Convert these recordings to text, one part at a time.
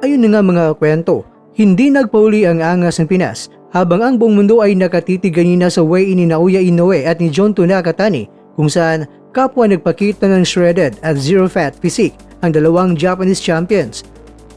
Ayun na nga mga kwento, hindi nagpauli ang angas ng Pinas habang ang buong mundo ay nakatitig kanina sa weigh-in ni Naoya Inoue at ni Junto Nakatani kung saan kapwa nagpakita ng shredded at zero-fat physique ang dalawang Japanese champions.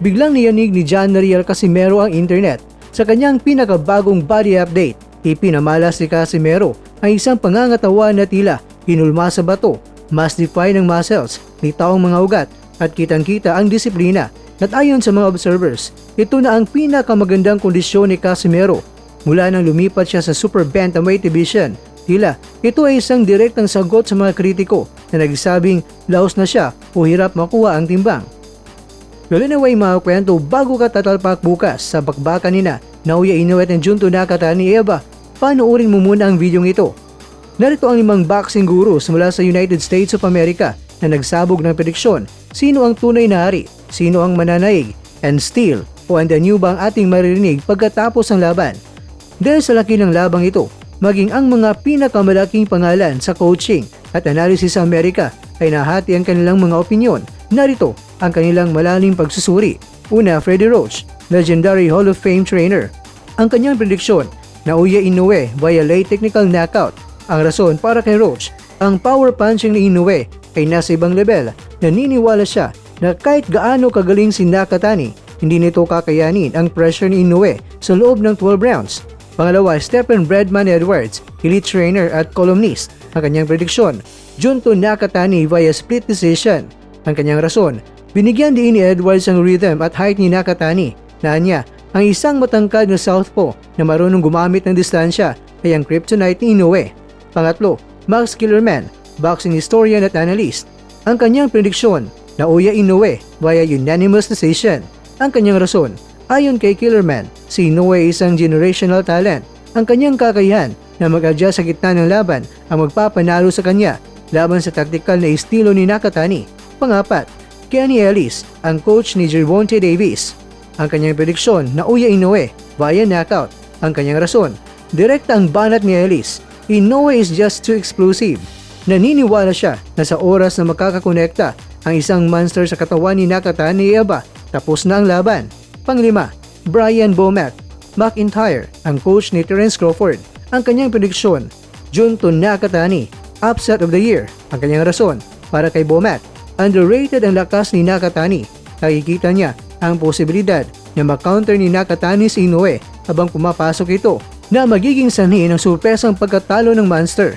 Biglang niyanig ni John Nariel Casimero ang internet sa kanyang pinakabagong body update. Ipinamalas ni Casimero ang isang pangangatawan na tila hinulma sa bato, mas define ng muscles, nitawang mga ugat at kitang-kita ang disiplina. At ayon sa mga observers, ito na ang pinakamagandang kondisyon ni Casimero mula nang lumipat siya sa Super Bantamweight Division. Tila, ito ay isang direktang sagot sa mga kritiko na nagsabing laos na siya o hirap makuha ang timbang. Well anyway mga kwento, bago ka tatalpak bukas sa bakbakan nina Naoya Inoue at Junto Nakatani, Eva, panoorin mo muna ang videong ito. Narito ang 5 boxing gurus mula sa United States of America na nagsabog ng prediksyon sino ang tunay na hari, sino ang mananaig, and still o and the new ba ang ating maririnig pagkatapos ng laban. Dahil sa laki ng labang ito, maging ang mga pinakamalaking pangalan sa coaching at analysis sa Amerika ay nahati ang kanilang mga opinyon. Narito ang kanilang malalim pagsusuri. Una, Freddie Roach, legendary Hall of Fame trainer. Ang kanyang prediksyon, Naoya Inoue via late technical knockout. Ang rason para kay Roach, ang power punching ni Inoue ay nasa ibang level. Naniniwala siya na kahit gaano kagaling si Nakatani, hindi nito kakayanin ang pressure ni Inoue sa loob ng 12 rounds. Pangalawa, Stephen Breadman Edwards, elite trainer at columnist. Ang kanyang prediksyon, Junto Nakatani via split decision. Ang kanyang rason, binigyan din ni Edwards ang rhythm at height ni Nakatani. Naanya, ang isang matangkad na southpaw na marunong gumamit ng distansya ay ang kryptonite ni Inoue. Pangatlo, Max Kellerman, boxing historian at analyst. Ang kanyang prediksyon, Naoya Inoue via unanimous decision. Ang kanyang rason, ayon kay Kellerman, si Inoue ay isang generational talent. Ang kanyang kakayahan na mag-adjust sa gitna ng laban ang magpapanalo sa kanya laban sa taktikal na estilo ni Nakatani. Pangapat, Kenny Ellis, ang coach ni Gervonta Davis. Ang kanyang prediksyon, Naoya Inoue via knockout. Ang kanyang rason, direkta ang banat ni Ellis. Inoue is just too explosive. Naniniwala siya na sa oras na makakakonekta ang isang monster sa katawan ni Nakatani, tapos na ang laban. Panglima, Brian Bomack McIntyre, ang coach ni Terence Crawford. Ang kanyang prediksyon, Junto Nakatani, upset of the year. Ang kanyang rason, para kay Bomack, underrated ang lakas ni Nakatani. Nakikita niya ang posibilidad na makounter ni Nakatani si Inoue habang pumapasok ito na magiging sanhi ng surpresang pagkatalo ng monster.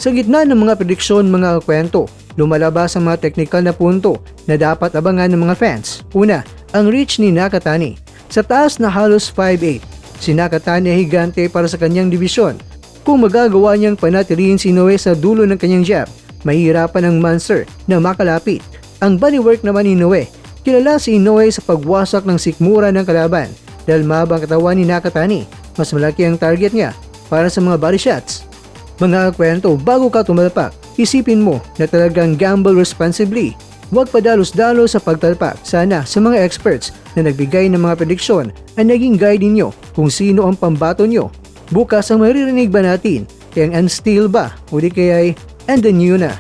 Sa gitna ng mga prediksyon mga kwento, lumalabas ang mga teknikal na punto na dapat abangan ng mga fans. Una, ang reach ni Nakatani. Sa taas na halos 5'8", si Nakatani ay higante para sa kanyang dibisyon. Kung magagawa niyang panatilihin si Inoue sa dulo ng kanyang jab, mahihirapan ang monster na makalapit. Ang bodywork naman ni Inoue, kilala si Inoue sa pagwasak ng sikmura ng kalaban dahil mabang katawan ni Nakatani. Mas malaki ang target niya para sa mga body shots. Mga kwento, bago ka tumalpak, isipin mo na talagang gamble responsibly. Huwag padalos-dalos sa pagtalpak. Sana sa mga experts na nagbigay ng mga prediksyon ay naging guide ninyo kung sino ang pambato nyo. Bukas ang maririnig ba natin kaya ang unstill ba o di kaya ay and the new na.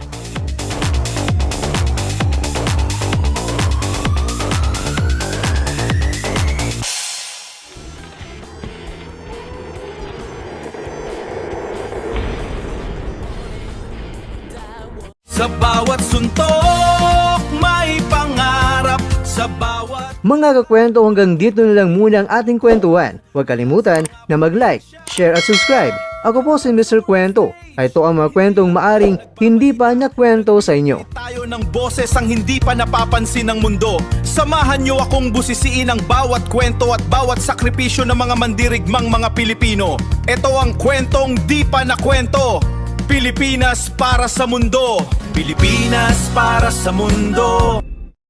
Sa bawat suntok, may pangarap. Sa bawat... Mga kakwento, hanggang dito na lang muna ang ating kwentuhan. Huwag kalimutan na mag-like, share at subscribe. Ako po si Mr. Kwento. Ito ang mga kwentong maaring hindi pa nakwento sa inyo. Tayo ng boses ang hindi pa napapansin ng mundo. Samahan niyo akong busisiin ang bawat kwento at bawat sakripisyo ng mga mandirigmang mga Pilipino. Ito ang kwentong di pa nakwento. Pilipinas para sa mundo. Pilipinas para sa mundo.